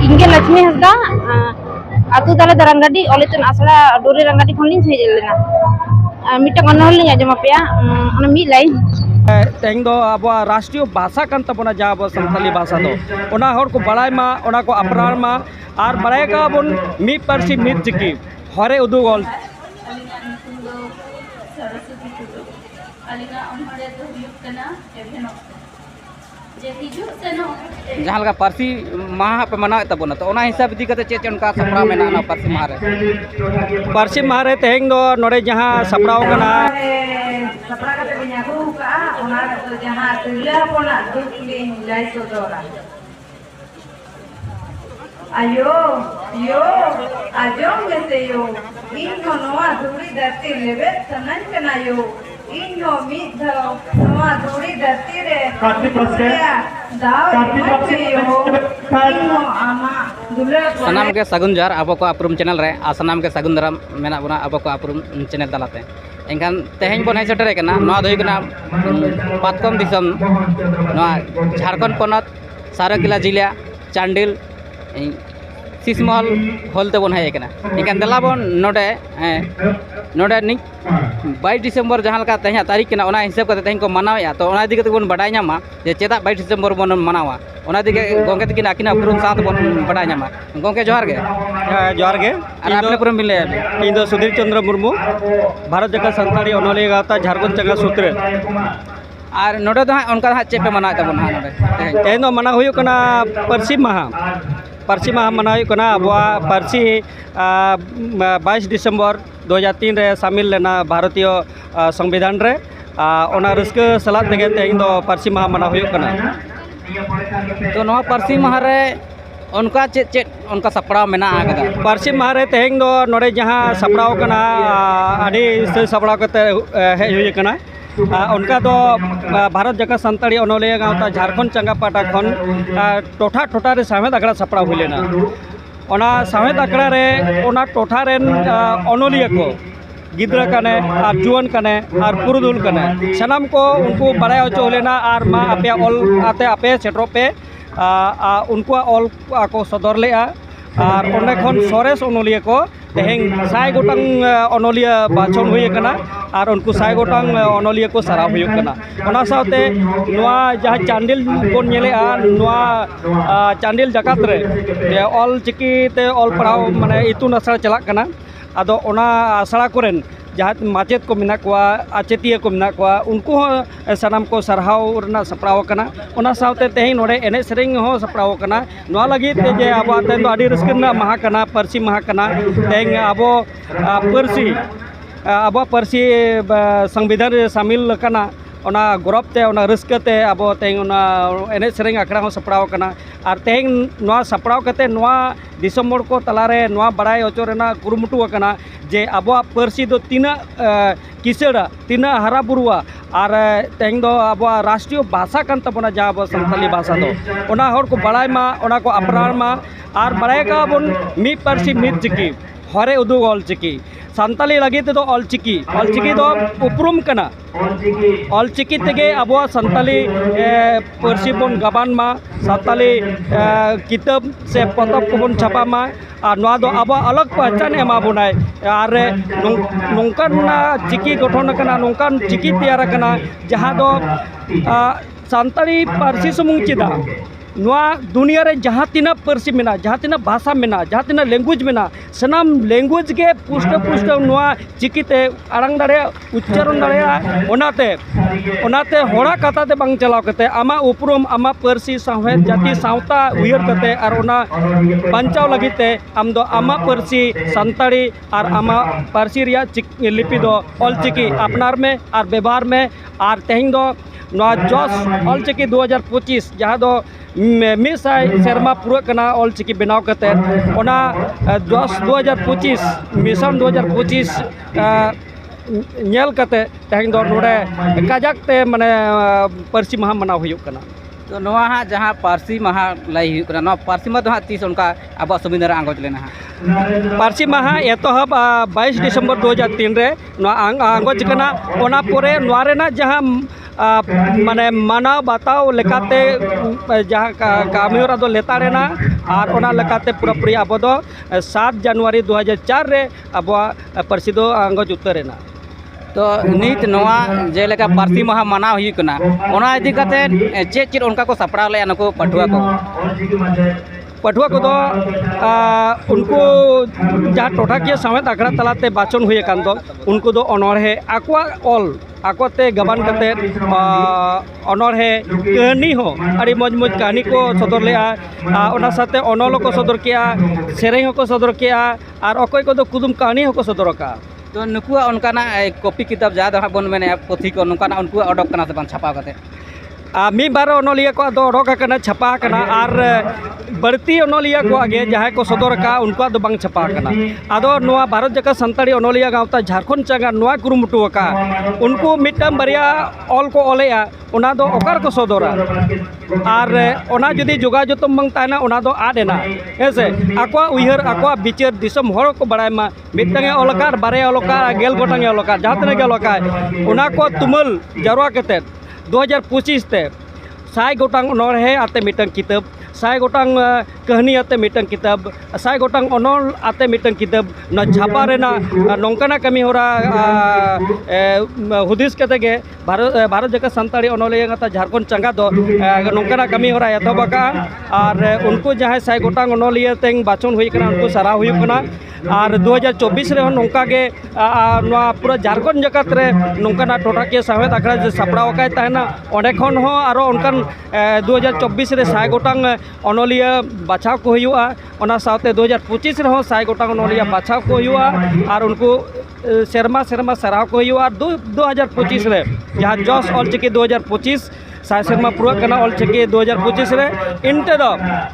Inge Lakshmi Hasda atu dala Darangadi olitun asla Duri Rangadi khonlin sei lena mitang onol linya jama pea ona mi lain तेहें दो अब राष्ट्रीय भाषा कन तबना जहाँ अब संथाली भाषा दो ओना हर को बड़ाई मा ओना को अपराध मा आर बड़ाई का बन मी परसी मी चिकी हरे उदुगल जहाँ लगा पारसी माह पे मना तबना तो ओना हिसाब दी कते चेचन का सपड़ा में ना पारसी मारे तेहें दो नोड़े जहाँ सपड़ाव कना सपड़ा कते बिन्यागु का ओना जहाँ तुला पोना दुखली जाय सोदोरा ayo yo ajo ngese yo inno noa duri dati lebet sanan kana yo inno midho noa duri dati re सनाम के सगुन जार अब को अपरूम चैनल रे आ सनाम के सगुन दराम मेना बना अब को अपरूम चैनल तलाते एनखान तेहें बन हेज सेटरे कना नोआ दोय कना पातकम दिसम नोआ झारखंड पोनत सारकेला जिला चांडिल सिसमहल हॉल तेबन हेज कना एनखान दलाबन नोडे नोडे नि 22 डिसेम्बर जहाँ लगा तेहें तारीख कना ओना हिसाब करते तेहें को मनावेया तो ओना दिके बन बडाय नामा जे चेदा 22 डिसेम्बर बन मनावा ओना दिके गोंगे तकिन आकिन अपरूम साथ बन बडाय नामा गोंगे जोहार गे और आपने पुरम मिले इन दो सुधीर चंद्र मुर्मू भारत जगह संताड़ी ओनोलिया गाता झारखंड जगह सूत्र और नोडे दो उनका चे पे मना तबन हा नोडे तेहें दो मना हुयो कना परसी माह मना हुयो कना अब परसी 22 डिसेम्बर 2003 रे शामिल लेना भारतीय संविधान रे ओना रस्क सलाद तेगे तेहें दो परसी माह मना हुयो कना तो नोआ परसी माह रे उनका चेद उनका सपड़ा मेना आगदा परसी माह रे तेहें दो नोडे जहाँ सपड़ाव कना आडी से सपड़ा कते हेज हुई कना उनका तो भारत जगह संताड़ी ओनोलिया गाँवता झारखंड चंगा पाटा खन टोठा टोठा रे सावेद आखड़ा सपड़ा हुई लेना ओना सावेद आखड़ा रे ओना टोठा रेन ओनोलिया को गिद्रा कने और जुआन कने और पुरुदुल कने सनाम को उनको बड़ाय होचो लेना और मा आपे ऑल आते आपे सेट्रो पे उनको ऑल को सदर लेआ और ओंडे खन सरेस ओनोलिया को तेहें साय गोटांग ओनोलिया बाछन हुई कना और उनको साय गोटांग ओनोलिया को सारा हुई कना ओना साथे नोआ जहाँ चांडिल बन नेलेआ नोआ चांडिल जकात रे ऑल चिकी ते ऑल पढ़ाव माने इतुन आसड़ा चलाक कना आदो ओना आसड़ा कोरेन जहाँ माचेद को मेना कोआ आचेतिया को मेना कोआ उनको सनाम को सरहाव रना सपड़ाव कना ओना साथे तेहें नोडे एने सेरेंग हो सपड़ाव कना नोआ लगी ते जे अब तेहें दो आडी रस्कना माहा कना परसी माहा कना तेहें अब परसी संविधान शामिल कना ओना गौरवते ओना रस्कते अब तेहें ओना एने सेरेंग आखड़ा हो सपड़ाव कना और तेहें नोआ सपड़ाव कते नोआ दिसंबर को तलारे नोआ बड़ाय होचो रेना कुरुमुटु कना जे अब परसी दो तीना किसड़ा तीना हरा बुरुआ और तेहें दो अब राष्ट्रीय भाषा कन तबना जहाँ अब संथाली भाषा दो ओना हर को बड़ाय मा ओना को अपराध मा और बड़ाय का बन मी परसी मी चिकी हरे उदुग ऑल चिकी सानताली लगी तो ऑल चिकी दो उपरूम कना ऑल चिकी तेगे अब सानताली परसी बन गबान मा सानताली किताब से पतब को बन छापा मा और नोआ दो अब अलग पहचान एमा बनाय और नोंकान चिकी गठन कना नोंकान चिकी तैयार कना जहाँ दो सानताली पारसी सुमुंग चिदा नोआ दुनिया रे जहाँ तीना परसी मेना जहाँ तीना भाषा मेना जहाँ तीना लैंग्वेज मेना सनाम लैंग्वेज के पुष्ट नोआ चिकीते आड़ांग दाड़े उच्चारण दाड़े ओनाते होड़ा कथा ते बांग चलाव कते आमा उपरूम आमा परसी सावहेद जाति सावता उयहर कते और ओना बांचाव लगिते आम दो आमा परसी संताड़ी और आमा परसी रिया लिपि दो ऑल चिकी अपनार में और व्यवहार में और तेहें दो नोआ जॉस ऑल चिकी 2025 जहाँ दो मिसाय सेरमा पूरा कना ऑल चिकी बनाव कते ओना 2025 मिशन 2025 नेल कते तेहें दो नोडे काजाक ते माने परसी माहा मनाव हुयुग कना तो नोआ हाँ जहाँ पारसी माहा लाई हुयुग कना नोआ पारसी मा दो हाँ तीस उनका अब संविधान आंगोज लेना हाँ पारसी माहा एतहब 22 डिसेम्बर 2003 रे नोआ आंगोज कना ओना पोरे नोआ रेना जहाँ माने माना बताओ लेकाते जहाँ कामियोरा दो लेतारेना और ओना लेकाते पूरा पूरी अब 7 जनवरी 2004 रे अब पार्सी दो आंगोज उतरेना। तो नित नवा जेलेका पार्सी महा मानाव हुई कना ओना इदी कते चेक चेक उनका को सपड़ा ले नको पठुआ को पठुआ को उनको जहाँ टोठाकिया समेत आखड़ा तलाते बाचन हुए कान दो उनको दो अनोरहे आकुआ ऑल आकोते गबान कते अनोरहे कहानी हो अड़ी मज मज कहानी को सदर ले ओना साथे अनोलो को सदर किया सेरेंग को सदर किया और अकोय को दो कुदुम कहानी को सदर का। तो नुकुआ उनकाना कॉपी किताब जहाँ बन मेने पोथी को नुकाना उनको अडोक कना से बन छापा कते मी बार अनलिया को अडोक छापा और बढ़ती अनलिया को आगे जहाँ को सदर का उनको बांग छापा अदो नोआ भारत जाका संताड़ी अनलिया गावता झारखंड चांगा नोआ कुरुमुटु का उनको मिटम बरिया ऑल को ऑलेया ओना दो ओकार को सदरा और ओना जुदी जोगा जतम बांग ताना ओना दो आडेना हेसे आको उइहर आको बिचार दिसम हर को बड़ाय मा मिटंगे अलकार बारे अलकार गेल गोटांगे अलकार जहाँ तने गेल अलकार ओना को तुमल जारवा कते 2025 ते 100 गोटांग अनोरहे आते मिटंग किताब 100 गोटांग कहानी आते मिटंग किताब 100 गोटांग अनोल आते मिटंग किताब न छापा रेना नौकाना कमी होरा हुदिस कते गे भारत जाका संताड़ी अनलिया गाता झारखंड चंगा दो नौकाना कमी होरा एतबका और उनको जहाँ 100 गोटांग अनलिया तेंग बाचन हुई कना उनको सारा हुई कना और 2024 रे नौका गे पूरा झारखंड जगत रे नौकाना टोटाकिया समेत आखड़ा सपड़ा वकाय ताहना ओंडे खन हो आरो उनकान 2024 रे 100 गोटांग अनलिया बाछाव को हुआ ओना साथे 2025 रे 100 गोटांग अनलिया बाछाव को हुआ और उनको सेरमा सेरमा सराव को हुआ 2025 रे जहाँ जस ऑलचिकी 2025 साय सेरमा पूरा कना ऑलचिकी 2025 रे इनते दो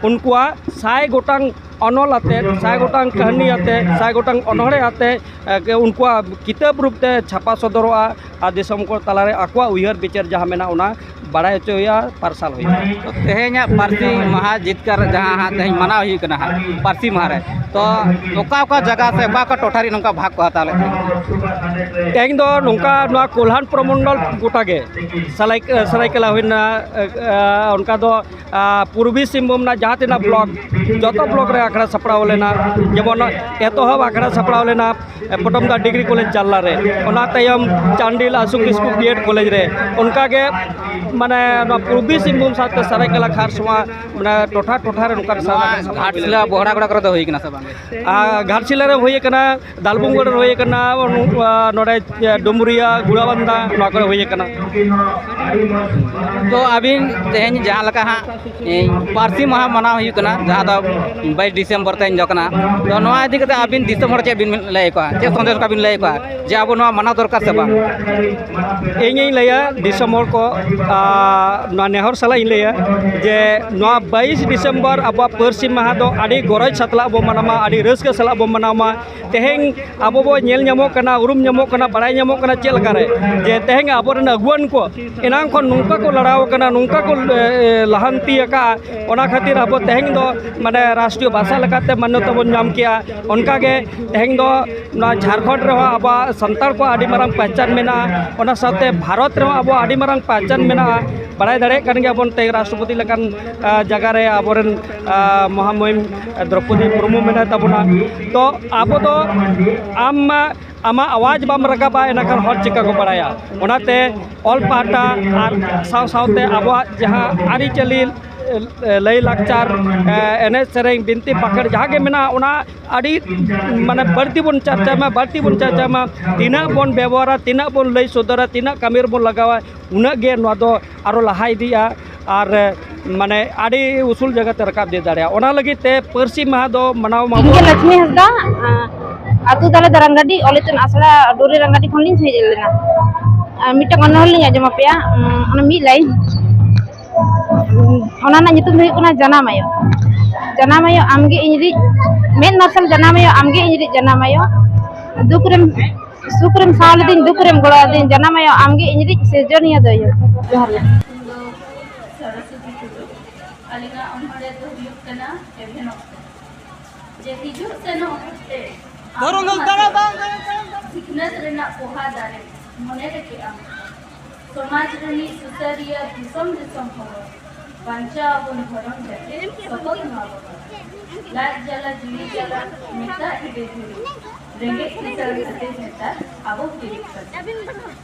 उनको 100 गोटांग अनल आते 100 गोटांग कहानी आते 100 गोटांग अनहड़े आते उनको किताब रूप ते छापा सदरोआ और दिसम को तलारे आकुआ उइहर बिचार जहाँ मेना ओना बड़ा चोया पार्सल हुई तो तेहेኛ पार्सी महा जितकर जहाँ हाँ तेहेñ मना हुई कना पार्सी महा रे तो ओका जगह से ओका टोठारी नौका भाग को हता लेते तेहेñ दो नौका नोआ कोल्हान प्रमंडल गोटागे सरायकेला हुईना उनका दो पूर्वी सिंहभूम ना जहाँ तिना ब्लॉक जो ब्लॉक रे आखड़ा सपड़ा लेना जेमन एतहब आखड़ा सपड़ा लेना पटमदा डिग्री कॉलेज चालला रे ओना तयम चांडिल आसुक स्कूल बीएड कॉलेज रे उनका के माने पूर्वी सिंहभूम साथे सरायकेला खारसुआ माने टोठा टोठा रे उनका घाटशिला बोहड़ा गोड़ा करे तो हुई कना से बांगे घाटशिला रे हुई कना दालबुंगड़ रे हुई कना नोडे डुमरिया गुड़ाबंदा नोआ करे हुई कना। तो अबिन तेहेñ जहाँ लका हाँ पार्सी महा मना हुई कना जहाँ दो 22 डिसेम्बर तेहेñ जकना तो नोआ इदी कते अबिन दिसम हर चे बिन लय को चे संदेश का बिन लय को जे अब नोआ मना दरकार से बा ᱤᱧᱤᱧ ᱞᱟᱹᱭᱟ ᱫᱤᱥᱚᱢ ᱦᱚᱲ ᱠᱚ ᱱᱚᱣᱟ ᱱᱮᱦᱚᱨ ᱥᱟᱞᱟᱜ ᱤᱧ ᱞᱟᱹᱭᱟ ᱡᱮ ᱱᱚᱣᱟ 22 ᱰᱤᱥᱮᱢᱵᱚᱨ ᱟᱵᱚᱣᱟᱜ ᱯᱟᱹᱨᱥᱤ ᱢᱟᱦᱟ ᱫᱚ ᱟᱹᱰᱤ ᱜᱚᱨᱚᱡᱽ ᱥᱟᱛᱞᱟᱜ ᱵᱚ ᱢᱟᱱᱟᱣᱟ ᱟᱹᱰᱤ ᱨᱟᱹᱥᱠᱟᱹ ᱥᱟᱞᱟᱜ ᱵᱚ ᱢᱟᱱᱟᱣᱟ ᱛᱮᱦᱮᱧ ᱟᱵᱚ ᱵᱚ ᱧᱮᱞ ᱧᱟᱢᱚᱜ ᱠᱟᱱᱟ ᱩᱨᱩᱢ ᱧᱟᱢᱚᱜ ᱠᱟᱱᱟ ᱵᱟᱲᱟᱭ ᱧᱟᱢᱚᱜ ᱠᱟᱱᱟ ᱪᱮᱫ ᱞᱮᱠᱟᱨᱮ ᱡᱮ ᱛᱮᱦᱮᱧ ᱟᱵᱚᱨᱮᱱ ᱟᱹᱜᱩᱣᱟᱹᱱ ᱠᱚ ᱮᱱᱟᱝ ᱠᱷᱚᱱ ᱱᱚᱝᱠᱟ ᱠᱚ ᱞᱟᱲᱟᱣ ᱠᱟᱱᱟ ᱱᱚᱝᱠᱟ ᱠᱚ ᱞᱟᱦᱟᱱᱛᱤ ᱟᱠᱟᱜᱼᱟ ᱚᱱᱟ ᱠᱷᱟᱹᱛᱤᱨ ᱟᱵᱚ ᱛᱮᱦᱮᱧ ᱫᱚ ᱢᱟᱱᱮ ᱨᱟᱥᱴᱨᱤᱭᱚ ᱵᱷᱟᱥᱟ ᱞᱮᱠᱟᱛᱮ ᱢᱟन्यता ᱵᱚᱱ ᱧᱟᱢ ᱠᱮᱜᱼᱟ ᱚᱱᱠᱟᱜᱮ ᱛᱮᱦᱮᱧ ᱫᱚ ᱱᱚᱣᱟ ᱡᱷᱟᱲᱠᱷᱚᱸᱰ ᱨᱮᱦᱚᱸ ᱟᱵᱚᱣᱟᱜ ᱥᱟᱱᱛᱟᱲ ᱠᱚ ᱟᱹᱰᱤ ᱢᱟᱨᱟᱝ ᱯᱮᱦᱪᱟᱱ ᱢᱮᱱᱟᱜᱼᱟ ᱚᱱᱟ ᱥᱟᱶᱛᱮ ᱵᱷᱟᱨᱚᱛ ᱨᱮᱦᱚᱸ ᱟᱵᱚ ᱟᱹᱰᱤ ᱢᱟᱨᱟᱝ ᱯᱮᱦᱪᱟᱱ ᱢᱮᱱᱟᱜᱼᱟ ᱵᱟᱲᱟᱭ ᱫᱟᱲᱮᱭᱟᱜ ᱠᱟᱱ ᱜᱮᱭᱟᱵᱚᱱ ᱛᱮ ᱨᱟᱥᱴᱨᱚᱯᱚति ᱞᱮᱠᱟᱱ ᱡᱟᱭᱜᱟ ᱨᱮ ᱟᱵᱚᱨᱮᱱ ᱢᱚᱦᱟᱢᱚᱦᱤᱢ ᱫᱨᱚᱯᱚᱫᱤ ᱢᱩᱨᱢᱩ ᱢᱮᱱᱟᱭ ᱛᱟᱵᱚᱱᱟ तो ᱟᱵᱚ ᱫᱚ आमाग आवाज़ बाम रकाबा एनाखान हर चिका को बड़ाया ओनाते ऑल पाटा और साव सावते आबोआ जहाँ आरी चली लय लाचार एने सेरेंग बिनती पाखड़ जहाँ के मेना ओना आड़ी माने बढ़ती बन चर्चा में तीना बन व्यवहार तीना बन लय सदरा तीना कमी बन लगावा उना गे नोआ दो आरो लहा इदिया और माने आड़ी उसूल जगह ते रकाब दे दाड़िया ओना लगी ते पार्सी महा दो मनाव मा लक्ष्मी हंसदा आतु दाले दरंगाडी ओलेतन आसड़ा डोरी रंगाडी खन लिन हेज लेना मिटन अनहल लिन आजमा पेया ओना मी लाइन ओना ना नितुम हुई कना जनामायो आमगे इनरी मेन मार्शल जनामायो आमगे इनरी जनामायो दुकरेम सुकरेम साल दिन दुकरेम गोड़ा दिन जनामायो आमगे इनरी सेजनिया दयो जोहार ले सरस्वती टुडू अलिगा अमहरे तो हुयुक कना एभेन जे हिजुक सेनो ते सिखनत रेना पोहा दारे मने रे के आम समाज रही सुसरिया दिसम दिसम खबर पंचा बन भरम जाते सपत माबा लाज जला जुली जला मेता इबे जुली रेंगे किसर सते नेता आबो किरिक कर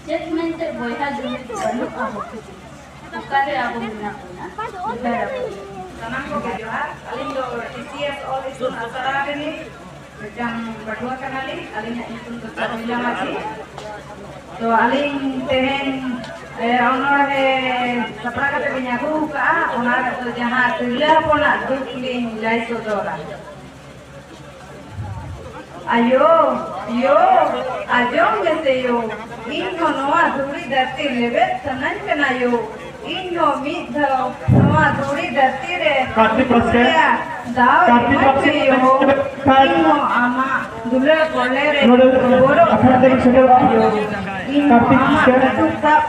चेक मेंते बोयहा जुली बनु आबो किरिक उकारे आबो मिना पुना बेरा Sanam ko johan, alin do TCS all isun asara ini, jam berdua kan alin isun besar bila masih. So alin tehen honor he sapra kata penyaku ka, honor tu jahan tulah pona dukling jai sodora. Ayo, ajong jese yo, inno noa duri dati lebet sanan kena yo. Inno midho noa duri dati re dao yo inno ama dule kole re boro inno ama tukap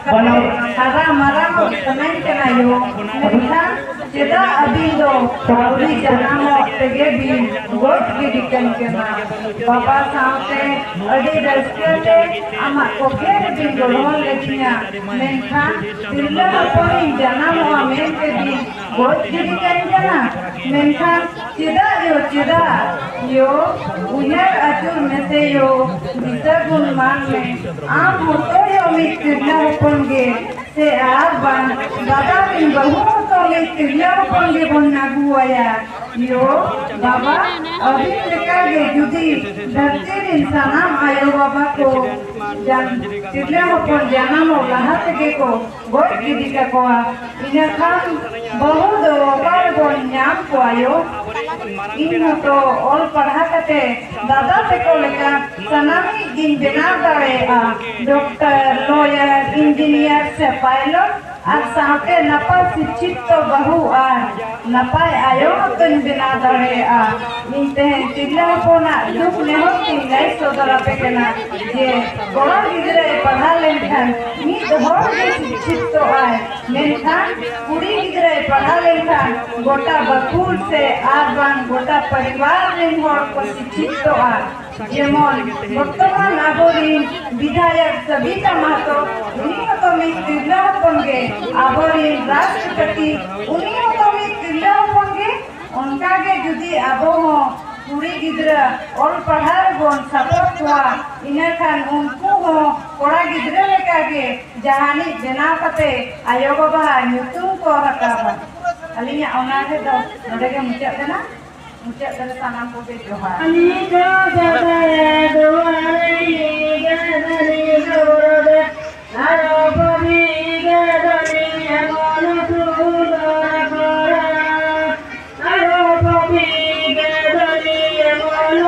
hara mara sanan kena yo mekha cheda abindo duri janamo tege bi got gidikan kena baba saute adi raskate ama koker bi golhon lekinya mekha tilla poni janamo amen ke bi got gidikan kena mekha cheda yo unyar atur mese yo bisagun man me am hoto yo mi tilla ponge se aban baba bin bahu to mi tilla ponge bonna guaya yo baba abhi lekage judi dharti rin sanam ayo baba ko jan tilla pon janamo lahat ge ko got gidika ko ina kham bahu do par bon nyam ko ayo ino to ol padha kate dada teko leka sanami gin bena dare doctor lawyer engineer se pilot ar saate napa शिक्षित तो बहु नपाय आयो तो बना दरे निते तिल्ला पोना दुख ने हो तिल्लाई सोदरा पे केना जे गोड़ा गिदरे पढ़ा लेखान मी हर जे शिक्षित तो आय मेनखान कुड़ी गिदरे पढ़ा लेखान गोटा बकुल से आबान गोटा परिवार रेन हर को शिक्षित तो आय जेमन वर्तमान आबोरी विधायक सविता महतो उन्हीं तो मी तिल्ला पंगे आबोरी राष्ट्रपति उन्हीं तो मी तिल्ला पंगे उनका के जुदी आबो हो कुड़ी गिदरा और पढ़ार बोन सपोर्ट हुआ इन्हें खान उनको हो कोड़ा गिदरे लेका के जहानी बना कते आयो बाबा न्यूतुम को रकाबा अलिया ओना के दो नडे के मुचा देना मुचा दे सानाम को के जोहार अली का जगरे दुआरे गदरी गौरव आरो बबी गदरी मन सुदर करा आरो बबी गदरी मन